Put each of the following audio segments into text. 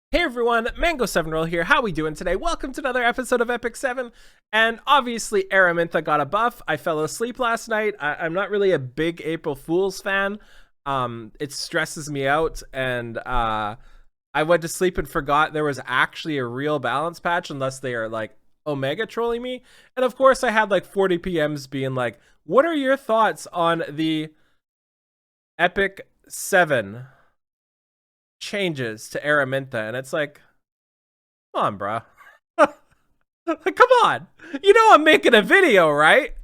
Hey everyone, Mango7Roll here. How we doing today? Welcome to another episode of Epic 7. And obviously, Aramintha got a buff. I fell asleep last night. I'm not really a big April Fool's fan. It stresses me out, and I went to sleep and forgot there was actually a real balance patch, unless they are like Omega trolling me. And of course, I had like 40 PMs being like, "What are your thoughts on the Epic 7 changes to Aramintha?" And it's like, come on, bro. Come on. You know I'm making a video, right?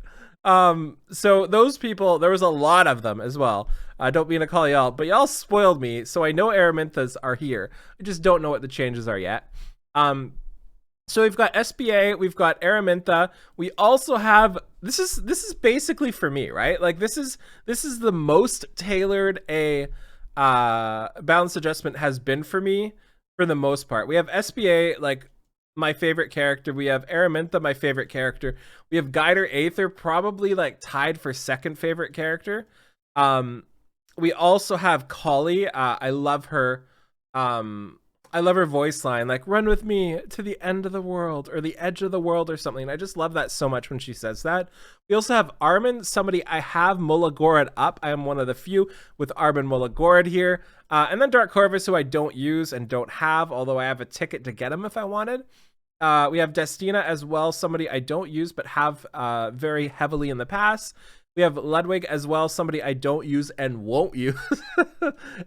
So those people, there was a lot of them as well. I don't mean to call y'all, but y'all spoiled me, so I know Araminthas are here. I just don't know what the changes are yet. So we've got SBA, we've got Aramintha. We also have this is basically for me, right? Like this is the most tailored a balance adjustment has been for me for the most part. We have SBA, like my favorite character. We have Aramintha, my favorite character. We have Guider Aether, probably like tied for second favorite character. We also have Kali. I love her. I love her voice line, like "run with me to the end of the world" or "the edge of the world" or something. I just love that so much when she says that. We also have Armin, somebody I have Mulagorod up. I am one of the few with Armin Mulagorod here. And then Dark Corvus, who I don't use and don't have, although I have a ticket to get him if I wanted. We have Destina as well, somebody I don't use but have very heavily in the past. We have Ludwig as well, somebody I don't use and won't use.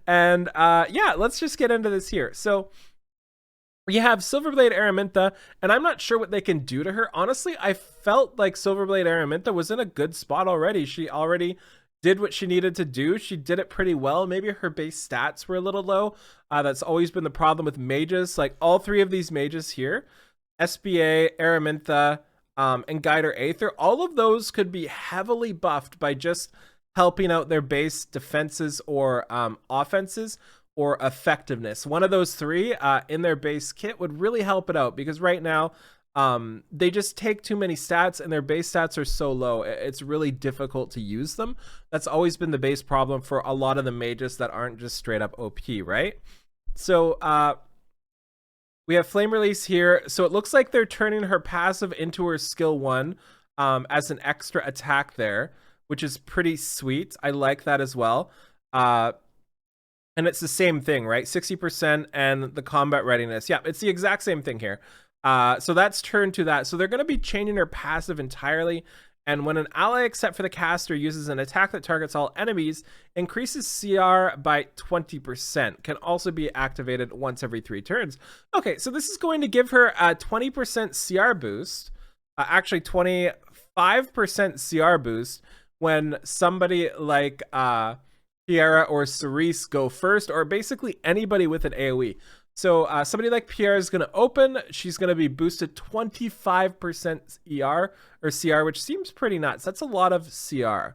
And yeah, let's just get into this here. So we have Silverblade Aramintha, and I'm not sure what they can do to her. Honestly, I felt like Silverblade Aramintha was in a good spot already. She already did what she needed to do. She did it pretty well. Maybe her base stats were a little low. That's always been the problem with mages. Like all three of these mages here, SBA, Aramintha, and Guider Aether, all of those could be heavily buffed by just helping out their base defenses or offenses or effectiveness. One of those three in their base kit would really help it out, because right now they just take too many stats and their base stats are so low. It's really difficult to use them. That's always been the base problem for a lot of the mages that aren't just straight up OP, right? So we have Flame Release here. So it looks like they're turning her passive into her skill 1 as an extra attack there, which is pretty sweet. I like that as well. And it's the same thing, right? 60% and the combat readiness. Yeah, it's the exact same thing here. So that's turned to that. So they're going to be changing her passive entirely. And when an ally except for the caster uses an attack that targets all enemies, increases CR by 20%. Can also be activated once every 3 turns. Okay, so this is going to give her a 20% CR boost. Actually, 25% CR boost when somebody like Pierre or Cerise go first, or basically anybody with an AoE. So somebody like Pierre is going to open. She's going to be boosted 25% ER or CR, which seems pretty nuts. That's a lot of CR.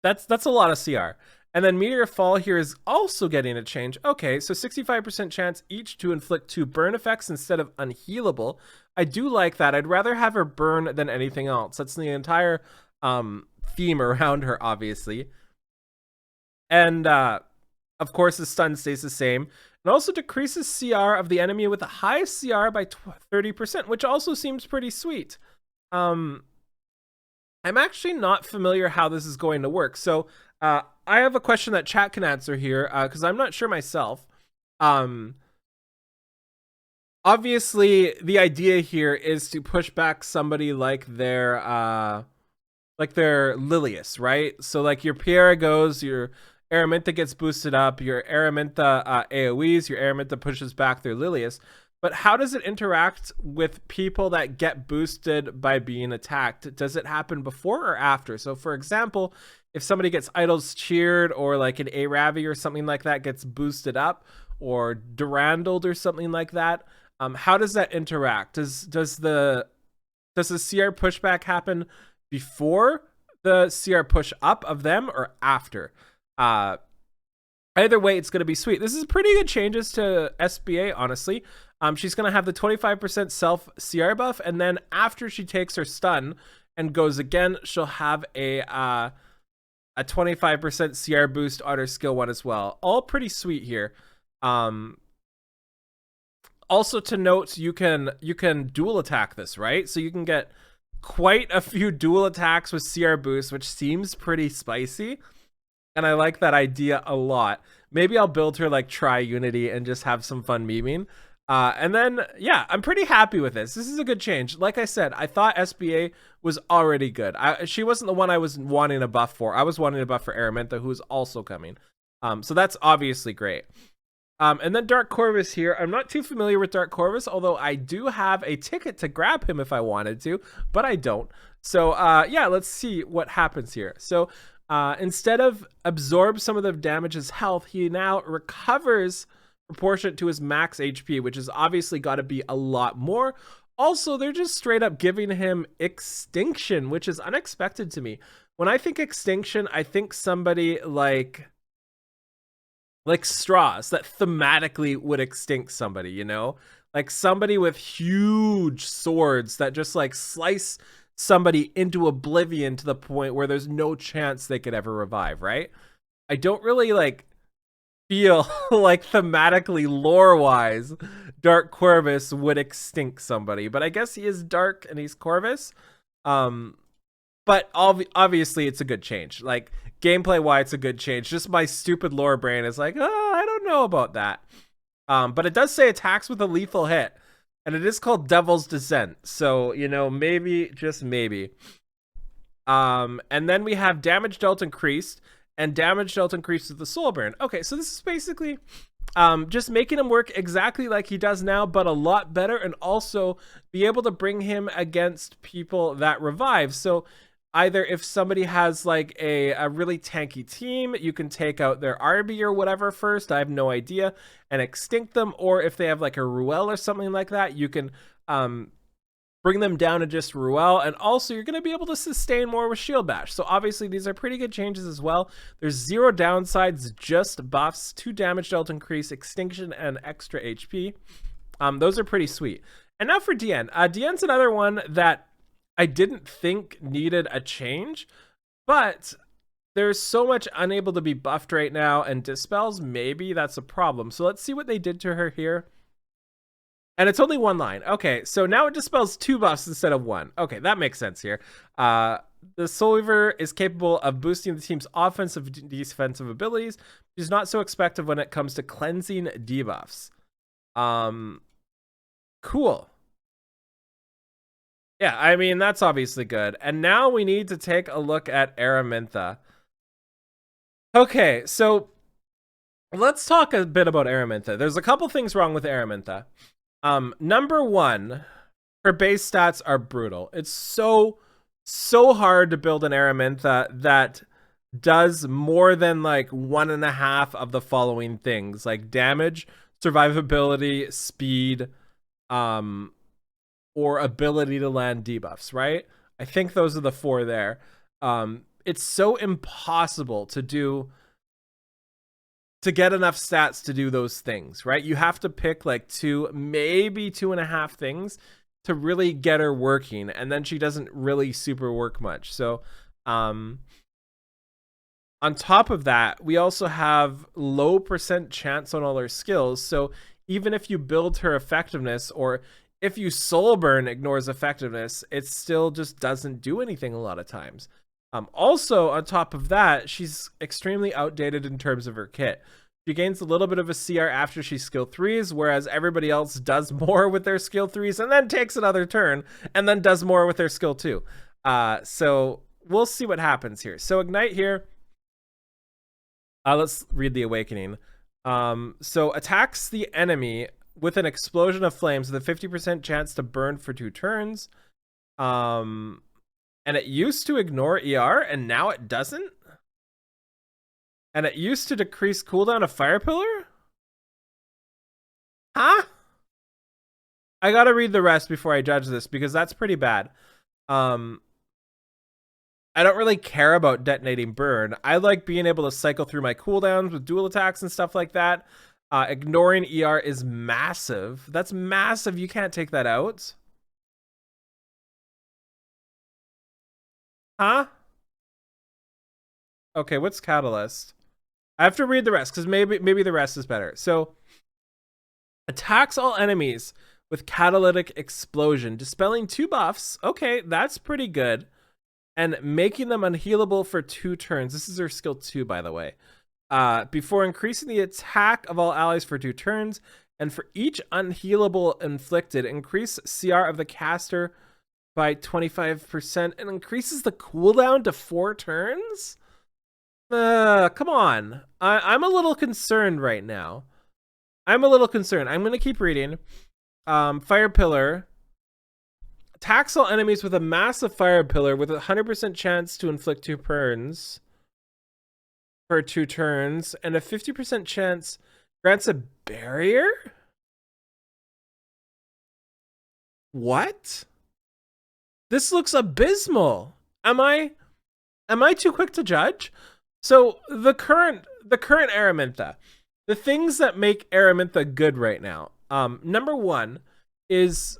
That's a lot of CR. And then Meteor Fall here is also getting a change. Okay, so 65% chance each to inflict 2 burn effects instead of unhealable. I do like that. I'd rather have her burn than anything else. That's the entire theme around her, obviously. And of course, the stun stays the same. It also decreases CR of the enemy with the highest CR by 30%, which also seems pretty sweet. I'm actually not familiar how this is going to work. So I have a question that chat can answer here, because I'm not sure myself. Obviously, the idea here is to push back somebody like their Lilius, right? So like your Pierre goes, your Aramintha gets boosted up, your Aramintha AoEs, your Aramintha pushes back their Lilius. But how does it interact with people that get boosted by being attacked? Does it happen before or after? So for example, if somebody gets Idols Cheered, or like an Aravi or something like that gets boosted up, or Durandled or something like that, how does that interact? Does the CR pushback happen before the CR push up of them, or after? Either way, it's going to be sweet. This is pretty good changes to SBA, honestly. She's going to have the 25% self CR buff, and then after she takes her stun and goes again, she'll have a 25% CR boost on her skill 1 as well. All pretty sweet here. Um, also to note, you can dual attack this, right? So you can get quite a few dual attacks with CR boost, which seems pretty spicy. And I like that idea a lot. Maybe I'll build her like Tri-Unity and just have some fun memeing. And then, yeah, I'm pretty happy with this. This is a good change. Like I said, I thought SBA was already good. She wasn't the one I was wanting a buff for. I was wanting a buff for Aramintha, who's also coming. So that's obviously great. And then Dark Corvus here. I'm not too familiar with Dark Corvus, although I do have a ticket to grab him if I wanted to, but I don't. So, yeah, let's see what happens here. So, instead of absorb some of the damage's health, he now recovers proportionate to his max HP, which has obviously got to be a lot more. Also, they're just straight up giving him extinction, which is unexpected to me. When I think extinction, I think somebody like straws that thematically would extinct somebody, you know? Like somebody with huge swords that just like slice somebody into oblivion to the point where there's no chance they could ever revive, right? I don't really like feel like thematically lore-wise Dark Corvus would extinct somebody, but I guess he is dark and he's Corvus. But obviously it's a good change. Like gameplay wise, it's a good change. Just my stupid lore brain is like, oh, I don't know about that. But it does say attacks with a lethal hit, and it is called Devil's Descent. So, you know, maybe, just maybe. And then we have damage dealt increased, and damage dealt increased with the soul burn. Okay, so this is basically just making him work exactly like he does now, but a lot better, and also be able to bring him against people that revive. So either if somebody has like a really tanky team, you can take out their RB or whatever first, I have no idea, and extinct them. Or if they have like a Ruel or something like that, you can bring them down to just Ruel. And also you're going to be able to sustain more with Shield Bash. So obviously these are pretty good changes as well. There's 0 downsides, just buffs, 2 damage dealt increase, extinction, and extra HP. Those are pretty sweet. And now for Diene. Diene's another one that I didn't think needed a change, but there's so much unable to be buffed right now, and dispels, maybe that's a problem. So let's see what they did to her here. And it's only 1 line. Okay, so now it dispels 2 buffs instead of 1. Okay, that makes sense here. The Soul Weaver is capable of boosting the team's offensive and defensive abilities. She's not so effective when it comes to cleansing debuffs. Cool. Yeah, I mean, that's obviously good. And now we need to take a look at Aramintha. Okay, so let's talk a bit about Aramintha. There's a couple things wrong with Aramintha. Number 1, her base stats are brutal. It's so hard to build an Aramintha that does more than like 1.5 of the following things, like damage, survivability, speed, or ability to land debuffs, right? I think those are the 4 there. It's so impossible to get enough stats to do those things, right? You have to pick like 2, maybe 2.5 things to really get her working, and then she doesn't really super work much. So on top of that, we also have low % chance on all her skills. So even if you build her effectiveness, or if you soul burn ignores effectiveness, it still just doesn't do anything a lot of times. Also, on top of that, she's extremely outdated in terms of her kit. She gains a little bit of a CR after she skill 3s, whereas everybody else does more with their skill 3s and then takes another turn and then does more with their skill 2. So we'll see what happens here. So Ignite here. Let's read the Awakening. So attacks the enemy with an explosion of flames with a 50% chance to burn for 2 turns. And it used to ignore ER, and now it doesn't? And it used to decrease cooldown of Fire Pillar? Huh? I gotta read the rest before I judge this, because that's pretty bad. I don't really care about detonating burn. I like being able to cycle through my cooldowns with dual attacks and stuff like that. Ignoring ER is massive. That's massive. You can't take that out. Huh? Okay, what's Catalyst? I have to read the rest, because maybe the rest is better. So Attacks all enemies with catalytic explosion, dispelling 2 buffs. Okay, that's pretty good. And making them unhealable for 2 turns. This is her skill 2, by the way. Before increasing the attack of all allies for 2 turns, and for each unhealable inflicted, increase CR of the caster by 25% and increases the cooldown to 4 turns? Come on. I'm a little concerned right now. I'm going to keep reading. Fire Pillar. Attacks all enemies with a massive Fire Pillar with a 100% chance to inflict 2 burns for 2 turns, and a 50% chance grants a barrier? What? This looks abysmal. Am I too quick to judge? So the current Aramintha, the things that make Aramintha good right now. Number 1 is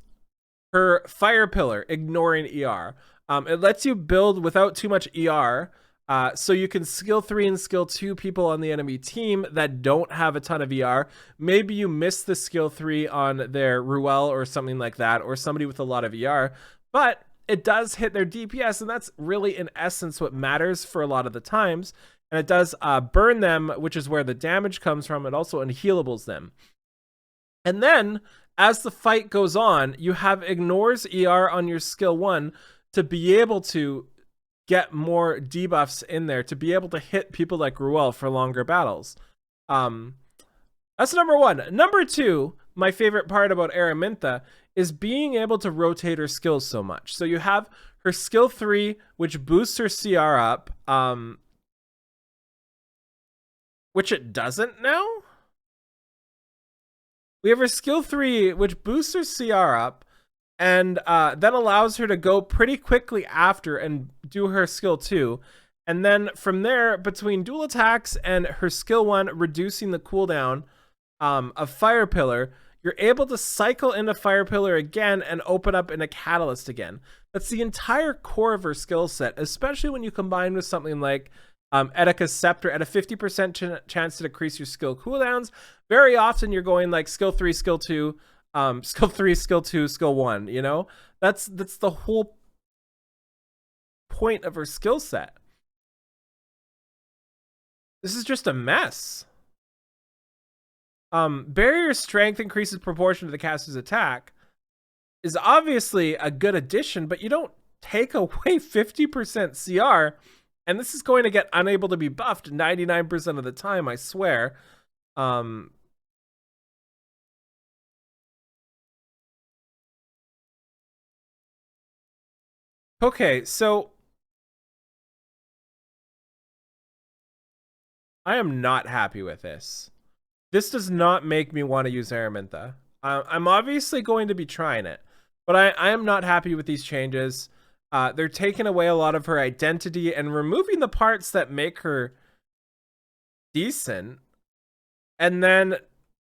her Fire Pillar, ignoring ER. It lets you build without too much ER, so you can skill 3 and skill 2 people on the enemy team that don't have a ton of ER. Maybe you miss the skill 3 on their Ruel or something like that, or somebody with a lot of ER, but it does hit their DPS, and that's really, in essence, what matters for a lot of the times. And it does burn them, which is where the damage comes from. It also unhealables them. And then, as the fight goes on, you have ignores ER on your skill 1 to be able to get more debuffs in there, to be able to hit people like Ruel for longer battles. That's number 1. Number 2, my favorite part about Aramintha is being able to rotate her skills so much. So you have her skill 3, which boosts her CR up, which it doesn't now. We have her skill 3, which boosts her CR up, and then allows her to go pretty quickly after and do her skill 2. And then from there, between dual attacks and her skill 1, reducing the cooldown of Fire Pillar, you're able to cycle into Fire Pillar again and open up in a Catalyst again. That's the entire core of her skill set, especially when you combine with something like Etika's Scepter at a 50% chance to decrease your skill cooldowns. Very often you're going like skill 3, skill 2, skill 3, skill 2, skill 1, you know? That's the whole point of her skill set. This is just a mess. Barrier strength increases proportion to the caster's attack is obviously a good addition, but you don't take away 50% CR, and this is going to get unable to be buffed 99% of the time, I swear. Okay, so I am not happy with this. This does not make me want to use Aramintha. I'm obviously going to be trying it, but I am not happy with these changes. They're taking away a lot of her identity and removing the parts that make her decent, and then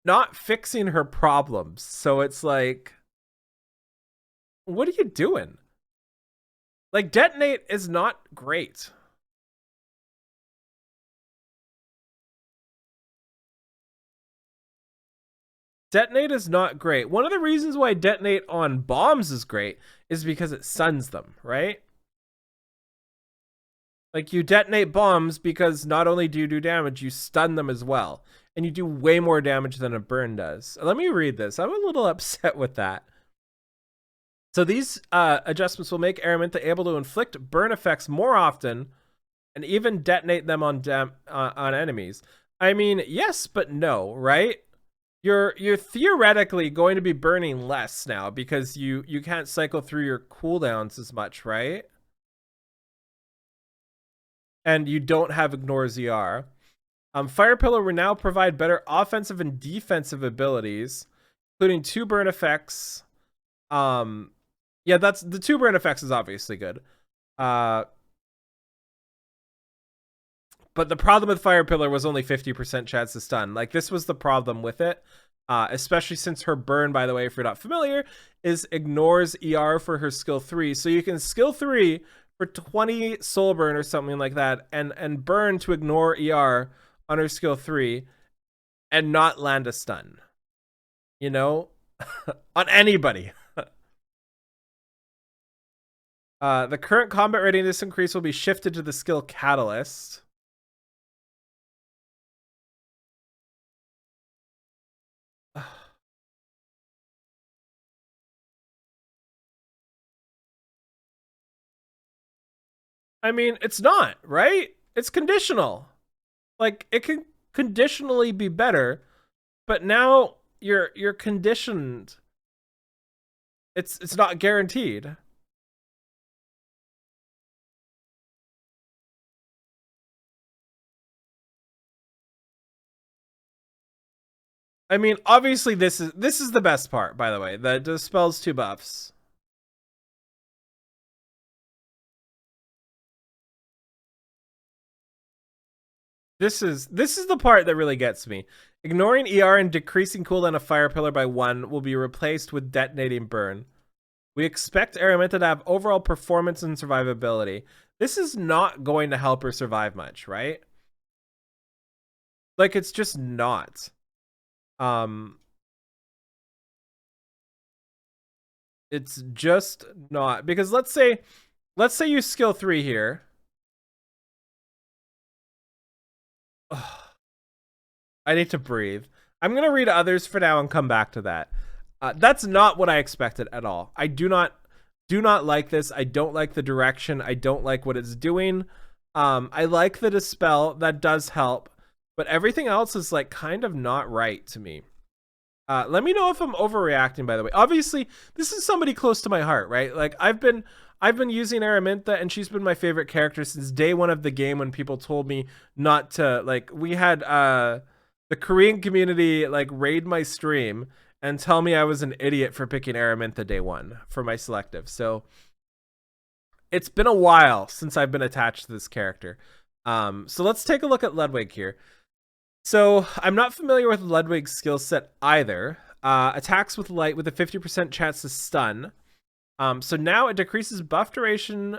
not fixing her problems. So it's like, what are you doing? Like, Detonate is not great. Detonate is not great. One of the reasons why Detonate on bombs is great is because it stuns them, right? Like, you detonate bombs because not only do you do damage, you stun them as well. And you do way more damage than a burn does. Let me read this. I'm a little upset with that. So these adjustments will make Aramintha able to inflict burn effects more often and even detonate them on enemies. I mean, yes, but no, right? You're theoretically going to be burning less now because you can't cycle through your cooldowns as much, right? And you don't have Ignore ZR. Fire Pillar will now provide better offensive and defensive abilities, including 2 burn effects. Yeah, that's the 2 burn effects is obviously good. But the problem with Fire Pillar was only 50% chance to stun. Like, this was the problem with it. Especially since her burn, by the way, if you're not familiar, is ignores ER for her skill 3. So you can skill 3 for 20 soul burn or something like that, and burn to ignore ER on her skill 3 and not land a stun. you know, on anybody. The current combat readiness increase will be shifted to the skill catalyst. I mean, it's not, right? It's conditional. Like it can conditionally be better, but now you're conditioned. It's not guaranteed. I mean, obviously this is the best part, by the way. That dispels 2 buffs. This is the part that really gets me. Ignoring ER and decreasing cooldown of Fire Pillar by 1 will be replaced with Detonating Burn. We expect Aramintha to have overall performance and survivability. This is not going to help her survive much, right? Like, it's just not. It's just not. Because let's say you skill 3 here. Ugh. I need to breathe. I'm going to read others for now and come back to that. That's not what I expected at all. I do not like this. I don't like the direction. I don't like what it's doing. I like the dispel. That does help. But everything else is like kind of not right to me. Let me know if I'm overreacting, by the way. Obviously, this is somebody close to my heart, right? Like I've been using Aramintha, and she's been my favorite character since day 1 of the game, when people told me not to. Like, we had the Korean community like raid my stream and tell me I was an idiot for picking Aramintha day 1 for my selective. So it's been a while since I've been attached to this character. So let's take a look at Ludwig here. So I'm not familiar with Ludwig's skill set either. Attacks with light with a 50% chance to stun. So now it decreases buff duration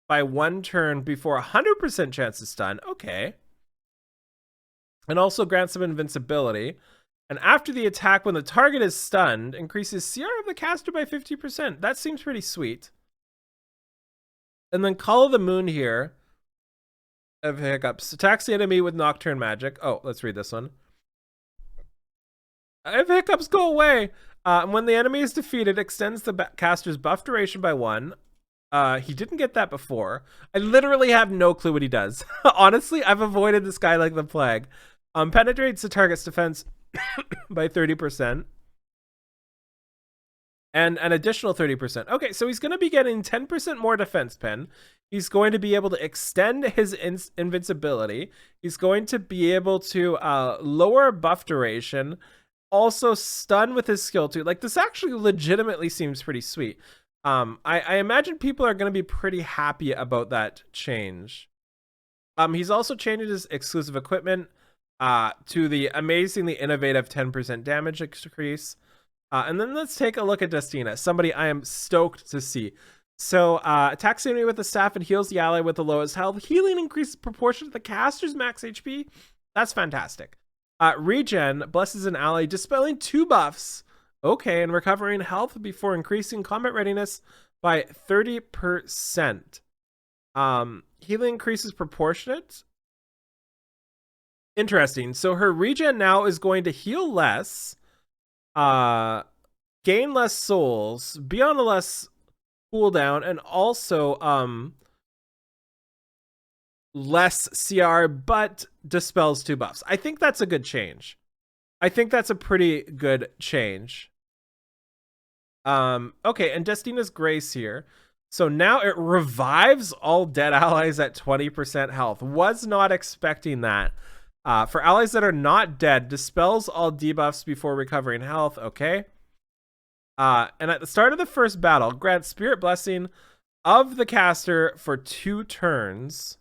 by 1 turn before 100% chance to stun. Okay. And also grants some invincibility. And after the attack, when the target is stunned, increases CR of the caster by 50%. That seems pretty sweet. And then Call of the Moon here. Of hiccups. Attacks the enemy with Nocturne magic. Oh, let's read this one. If hiccups go away, when the enemy is defeated, extends the caster's buff duration by 1. He didn't get that before. I literally have no clue what he does. Honestly, I've avoided this guy like the plague. Penetrates the target's defense by 30%. And an additional 30%. Okay, so he's going to be getting 10% more defense pen. He's going to be able to extend his invincibility. He's going to be able to lower buff duration. Also stun with his skill too. Like, this actually legitimately seems pretty sweet. I imagine people are going to be pretty happy about that change. He's also changed his exclusive equipment to the amazingly innovative 10% damage increase. And then let's take a look at Destina, somebody I am stoked to see. So, attacks the enemy with the staff and heals the ally with the lowest health. Healing increases proportion to the caster's max HP. That's fantastic. Regen blesses an ally, dispelling 2 buffs. Okay, and recovering health before increasing combat readiness by 30%. Healing increases proportionate. Interesting. So her regen now is going to heal less. Gain less souls, be on a less cooldown, and also less CR, but dispels 2 buffs. I think that's a good change. I think that's a pretty good change. Okay, and Destina's Grace here. So now it revives all dead allies at 20% health. Was not expecting that. For allies that are not dead, dispels all debuffs before recovering health. Okay. And at the start of the first battle, grant Spirit Blessing of the caster for 2 turns.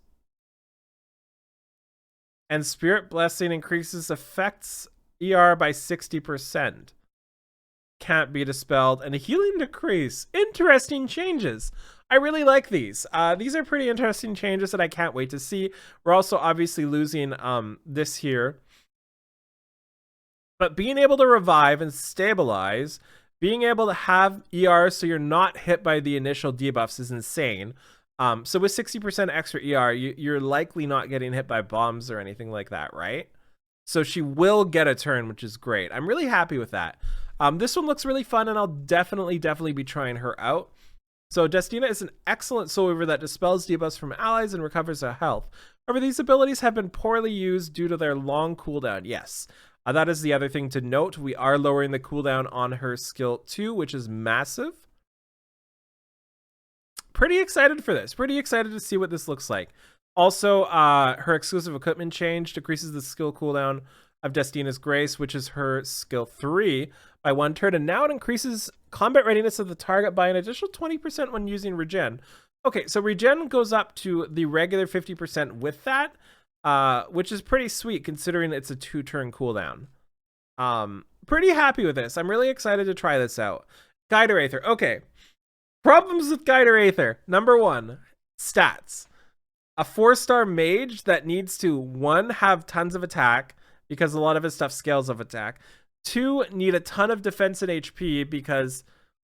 And Spirit Blessing increases effects ER by 60%. Can't be dispelled. And a healing decrease. Interesting changes. I really like these. These are pretty interesting changes that I can't wait to see. We're also obviously losing this here. But being able to revive and stabilize, being able to have ER so you're not hit by the initial debuffs is insane. So with 60% extra ER, you're likely not getting hit by bombs or anything like that, right? So she will get a turn, which is great. I'm really happy with that. This one looks really fun, and I'll definitely be trying her out. So Destina is an excellent soul weaver that dispels debuffs from allies and recovers their health. However, these abilities have been poorly used due to their long cooldown. Yes, that is the other thing to note. We are lowering the cooldown on her skill 2, which is massive. Pretty excited for this. Pretty excited to see what this looks like. Also, her exclusive equipment change decreases the skill cooldown of Destina's Grace, which is her skill 3, by 1 turn, and now it increases combat readiness of the target by an additional 20% when using regen. Okay, so regen goes up to the regular 50% with that, which is pretty sweet considering it's a 2-turn cooldown. Pretty happy with this. I'm really excited to try this out. Guider Aether. Okay, problems with Guider Aether. Number 1, stats. A 4-star mage that needs to, 1, have tons of attack, because a lot of his stuff scales of attack. 2, need a ton of defense and HP, because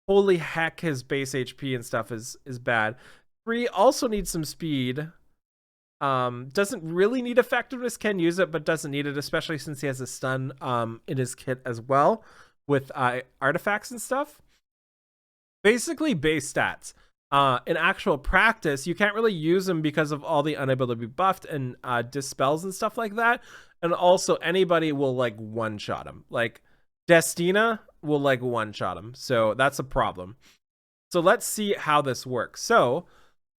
holy heck, his base HP and stuff is bad. 3, also needs some speed. Doesn't really need effectiveness, can use it, but doesn't need it, especially since he has a stun in his kit as well, with artifacts and stuff. Basically base stats. In actual practice, you can't really use them because of all the unable to be buffed and dispels and stuff like that. And also anybody will like one-shot him. Like Destina will like one-shot him. So that's a problem. So let's see how this works. So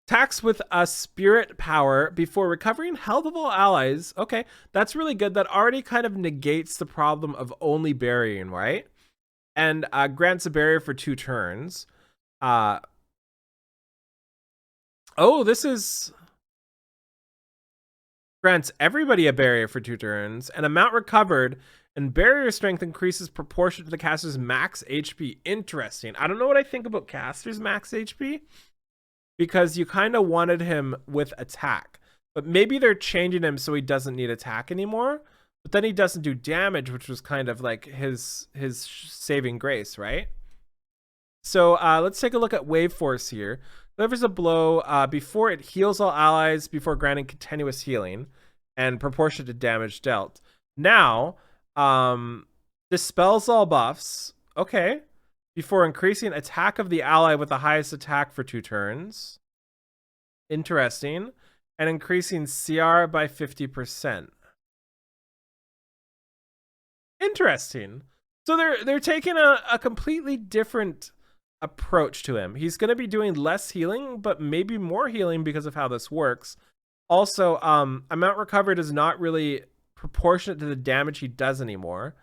attacks with a spirit power before recovering health of all allies. Okay, that's really good. That already kind of negates the problem of only burying, right? And grants a barrier for 2 turns. Oh, this is grants everybody a barrier for 2 turns. An amount recovered and barrier strength increases proportion to the caster's max HP. Interesting. I don't know what I think about caster's max HP, because you kind of wanted him with attack, but maybe they're changing him so he doesn't need attack anymore. But then he doesn't do damage, which was kind of like his saving grace, right? So let's take a look at Wave Force here. Delivers a blow before it heals all allies before granting continuous healing and proportionate to damage dealt. Now, dispels all buffs. Okay. Before increasing attack of the ally with the highest attack for 2 turns. Interesting. And increasing CR by 50%. Interesting. So they're taking a completely different approach to him. He's going to be doing less healing, but maybe more healing because of how this works. Also, amount recovered is not really proportionate to the damage he does anymore.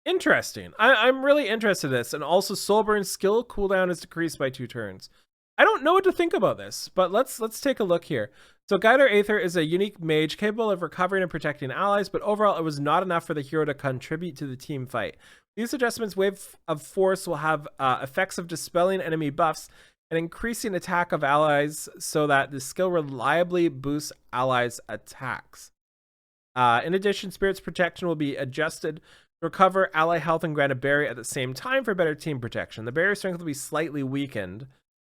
Interesting. I'm really interested in this. And also, Soulburn's skill cooldown is decreased by 2 turns. I don't know what to think about this, but let's take a look here. So Guider Aether is a unique mage capable of recovering and protecting allies, but overall it was not enough for the hero to contribute to the team fight. These adjustments, Wave of Force will have effects of dispelling enemy buffs and increasing attack of allies so that the skill reliably boosts allies' attacks. In addition, Spirit's protection will be adjusted to recover ally health and grant a barrier at the same time for better team protection. The barrier strength will be slightly weakened,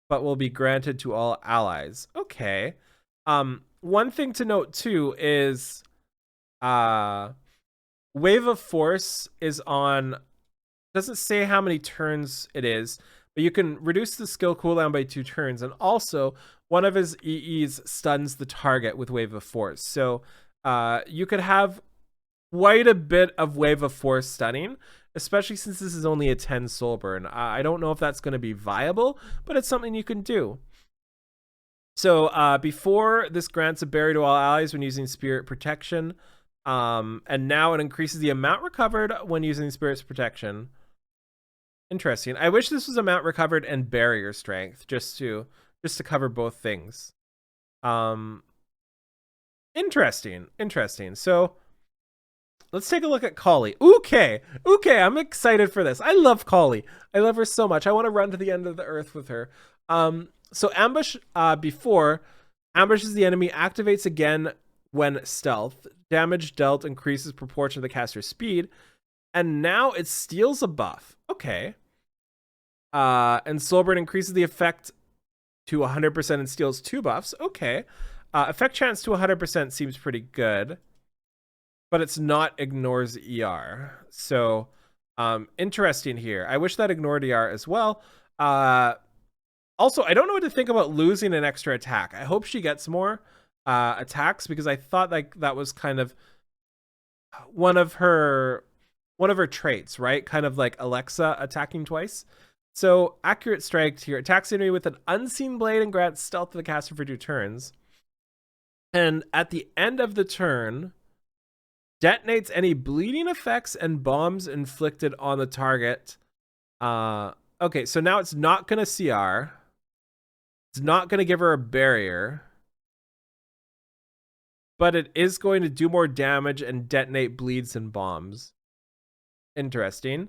but will be granted to all allies. Okay. One thing to note too is Wave of Force is on, doesn't say how many turns it is, but you can reduce the skill cooldown by 2 turns, and also one of his EEs stuns the target with Wave of Force. So you could have quite a bit of Wave of Force stunning, especially since this is only a 10 soul burn. I don't know if that's going to be viable, but it's something you can do. So before, this grants a barrier to all allies when using Spirit Protection, and now it increases the amount recovered when using Spirit's Protection. Interesting. I wish this was amount recovered and barrier strength, just to cover both things. Interesting. So let's take a look at Kali. Okay, I'm excited for this. I love Kali. I love her so much. I want to run to the end of the earth with her. So ambush before, Ambushes the enemy, activates again when stealth. Damage dealt increases proportion to the caster's speed. And now it steals a buff. Okay. And Soulburn increases the effect to 100% and steals 2 buffs. Okay. Effect chance to 100% seems pretty good. But it's not ignores ER. So, interesting here. I wish that ignored ER as well. Also, I don't know what to think about losing an extra attack. I hope she gets more attacks, because I thought like that was kind of one of her traits, right? Kind of like Alexa attacking twice. So accurate strike here attacks the enemy with an unseen blade and grants stealth to the caster for 2 turns. And at the end of the turn, detonates any bleeding effects and bombs inflicted on the target. Okay, so now it's not going to CR. It's not going to give her a barrier. But it is going to do more damage and detonate bleeds and bombs. Interesting.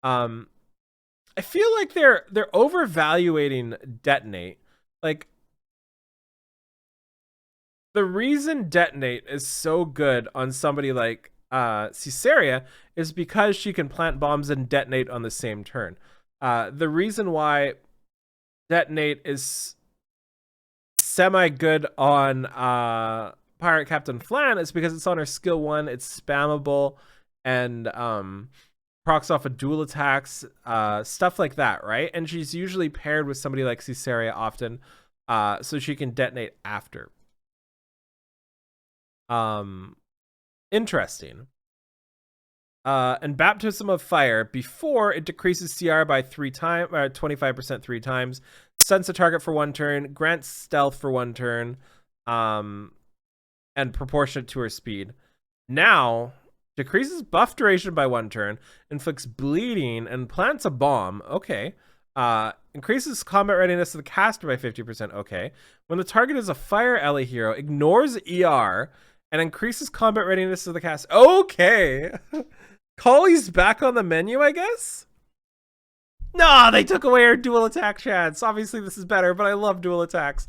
I feel like they're overvaluating detonate. Like, the reason detonate is so good on somebody like Caesarea is because she can plant bombs and detonate on the same turn. The reason why detonate is semi good on Pirate Captain Flan is because it's on her skill 1, it's spammable, and procs off of dual attacks, stuff like that, right? And she's usually paired with somebody like Caesarea often, so she can detonate after. Interesting. And Baptism of Fire, before it decreases CR by 3 times, 25% 3 times, stuns a target for 1 turn, grants stealth for 1 turn, and proportionate to her speed. Now decreases buff duration by 1 turn, inflicts bleeding, and plants a bomb. Okay. Increases combat readiness of the caster by 50%. Okay. When the target is a fire ally hero, ignores ER and increases combat readiness of the cast. Okay. Collie's back on the menu, I guess? No, they took away her dual attack chance. Obviously, this is better, but I love dual attacks.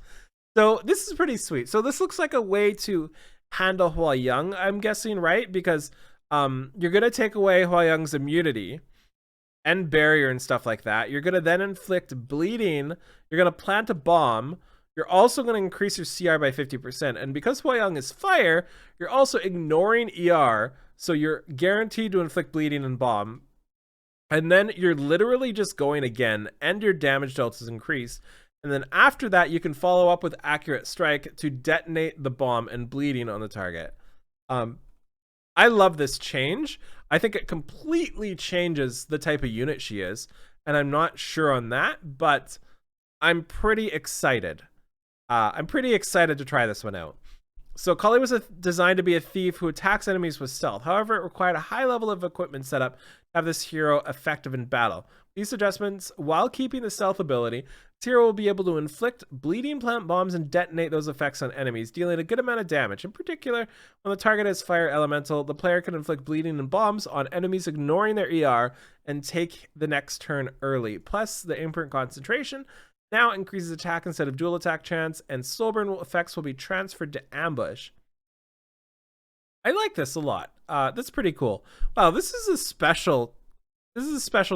So this is pretty sweet. So this looks like a way to handle Hua Young, I'm guessing, right? Because you're going to take away Hua Young's immunity and barrier and stuff like that. You're going to then inflict bleeding. You're going to plant a bomb. You're also going to increase your CR by 50%. And because Hua Young is fire, you're also ignoring ER. So you're guaranteed to inflict bleeding and bomb. And then you're literally just going again, and your damage dealt is increased. And then after that, you can follow up with accurate strike to detonate the bomb and bleeding on the target. I love this change. I think it completely changes the type of unit she is. And I'm not sure on that, but I'm pretty excited. I'm pretty excited to try this one out. So Kali was designed to be a thief who attacks enemies with stealth. However, it required a high level of equipment setup to have this hero effective in battle. These adjustments, while keeping the stealth ability, this hero will be able to inflict bleeding, plant bombs, and detonate those effects on enemies, dealing a good amount of damage. In particular, when the target is fire elemental, the player can inflict bleeding and bombs on enemies ignoring their ER and take the next turn early. Plus, the imprint concentration now increases attack instead of dual attack chance, and Soulburn effects will be transferred to ambush. I like this a lot. That's pretty cool. Wow, this is a special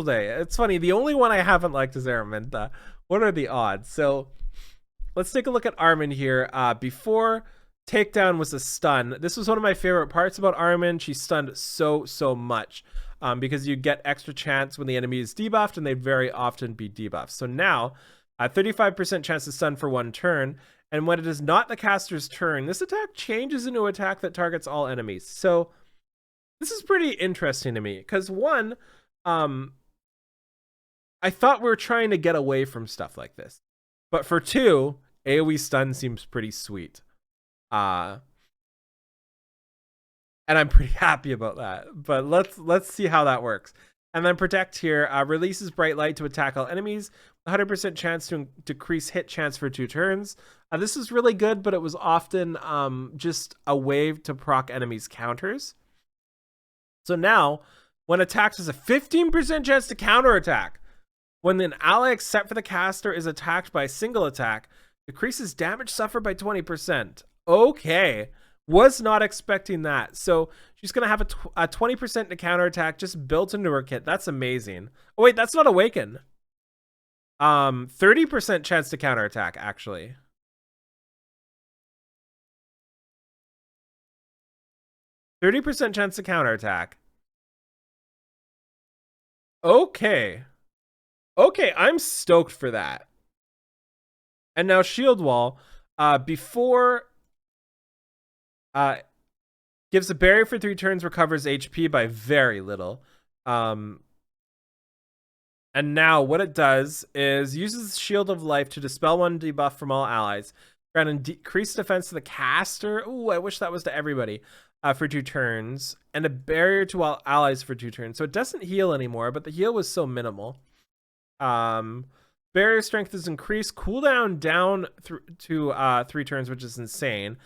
day. It's funny, the only one I haven't liked is Aramintha. What are the odds? So let's take a look at Armin here. Before takedown was a stun. This was one of my favorite parts about Armin. She stunned so much because you get extra chance when the enemy is debuffed, and they'd very often be debuffed. So now 35% chance to stun for 1 turn, and when it is not the caster's turn, this attack changes into an attack that targets all enemies. So this is pretty interesting to me, because one, I thought we were trying to get away from stuff like this, but for 2, AoE stun seems pretty sweet, and I'm pretty happy about that. But let's see how that works. And then protect here releases bright light to attack all enemies, 100% chance to decrease hit chance for 2 turns. This is really good, but it was often just a way to proc enemies' counters. So now, when attacked, has a 15% chance to counterattack. When an ally except for the caster is attacked by a single attack, Decreases damage suffered by 20%. Okay. Was not expecting that. So she's going to have a 20% to counterattack just built into her kit. That's amazing. Oh, wait, that's not Awaken. 30% chance to counterattack, actually. %30 chance to counterattack. Okay. Okay, I'm stoked for that. And now Shield Wall, before gives a barrier for 3 turns, recovers HP by very little. And now what it does is uses Shield of Life to dispel 1 debuff from all allies. Grant increased defense to the caster. Ooh, I wish that was to everybody. For 2 turns. And a barrier to all allies for 2 turns. So it doesn't heal anymore, but the heal was so minimal. Barrier strength is increased. Cooldown down to 3 turns, which is insane.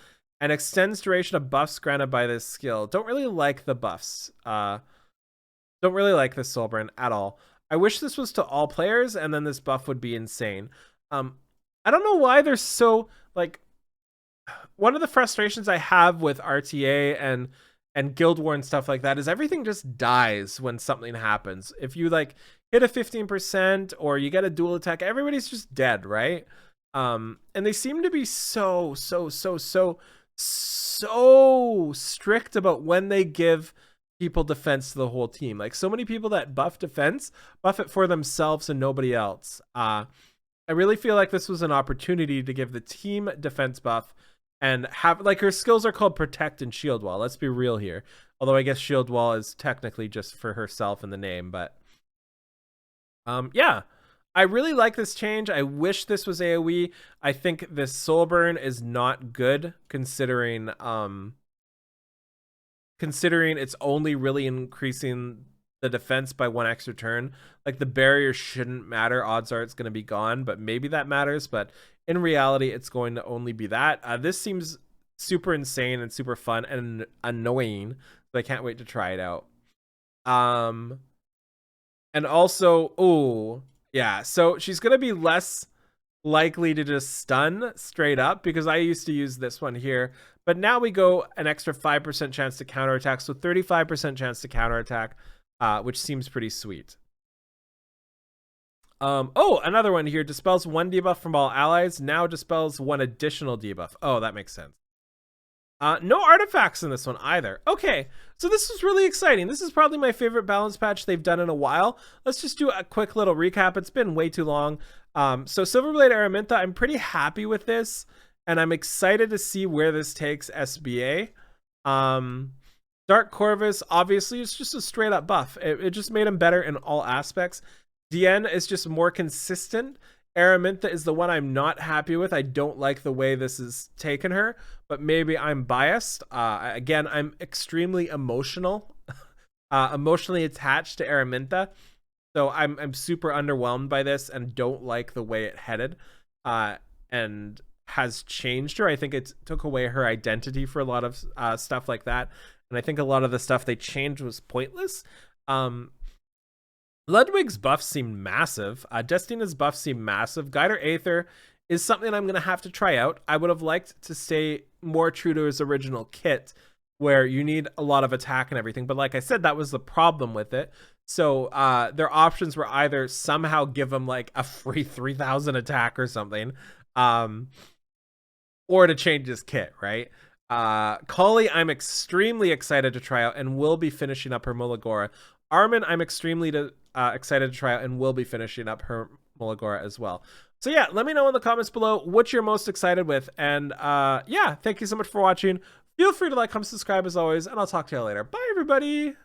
And extends duration of buffs granted by this skill. Don't really like the buffs. Don't really like this Soulburn at all. I wish this was to all players, and then this buff would be insane. I don't know why they're so, like, one of the frustrations I have with RTA and Guild War and stuff like that is everything just dies when something happens. If you, like, hit a 15% or you get a dual attack, everybody's just dead, right? And they seem to be so strict about when they give people defense to the whole team. Like, so many people that buff defense buff it for themselves and nobody else. I really feel like this was an opportunity to give the team defense buff and have, like, her skills are called Protect and Shield Wall. Let's be real here. Although I guess Shield Wall is technically just for herself in the name, but yeah. I really like this change. I wish this was AoE. I think this Soulburn is not good considering it's only really increasing the defense by 1 extra turn. Like, the barrier shouldn't matter. Odds are it's going to be gone, but maybe that matters. But in reality, it's going to only be that. This seems super insane and super fun and annoying, but I can't wait to try it out. And also, oh, yeah, so she's going to be less likely to just stun straight up because I used to use this one here. But now we go an extra 5% chance to counterattack, so 35% chance to counterattack, which seems pretty sweet. Oh, another one here. Dispels 1 debuff from all allies. Now dispels 1 additional debuff. Oh, that makes sense. No artifacts in this one either. Okay, so this is really exciting. This is probably my favorite balance patch they've done in a while. Let's just do a quick little recap. It's been way too long. So Silverblade Aramintha, I'm pretty happy with this, and I'm excited to see where this takes SBA. Dark Corvus, obviously, it's just a straight up buff. It just made him better in all aspects. Diene is just more consistent. Aramintha is the one I'm not happy with. I don't like the way this has taken her, but maybe I'm biased. Again, I'm extremely emotional, emotionally attached to Aramintha. So I'm super underwhelmed by this and don't like the way it headed and has changed her. I think it took away her identity for a lot of stuff like that. And I think a lot of the stuff they changed was pointless. Ludwig's buffs seem massive. Destina's buffs seem massive. Guider Aether is something I'm going to have to try out. I would have liked to stay more true to his original kit where you need a lot of attack and everything. But like I said, that was the problem with it. So their options were either somehow give him like a free 3,000 attack or something, or to change his kit, right? Kali, I'm extremely excited to try out and will be finishing up her Mulagora. Armin, I'm extremely excited to try out and will be finishing up her Mulagora as well. So yeah, let me know in the comments below what you're most excited with. And yeah, thank you so much for watching. Feel free to like, comment, subscribe as always, and I'll talk to you later. Bye, everybody.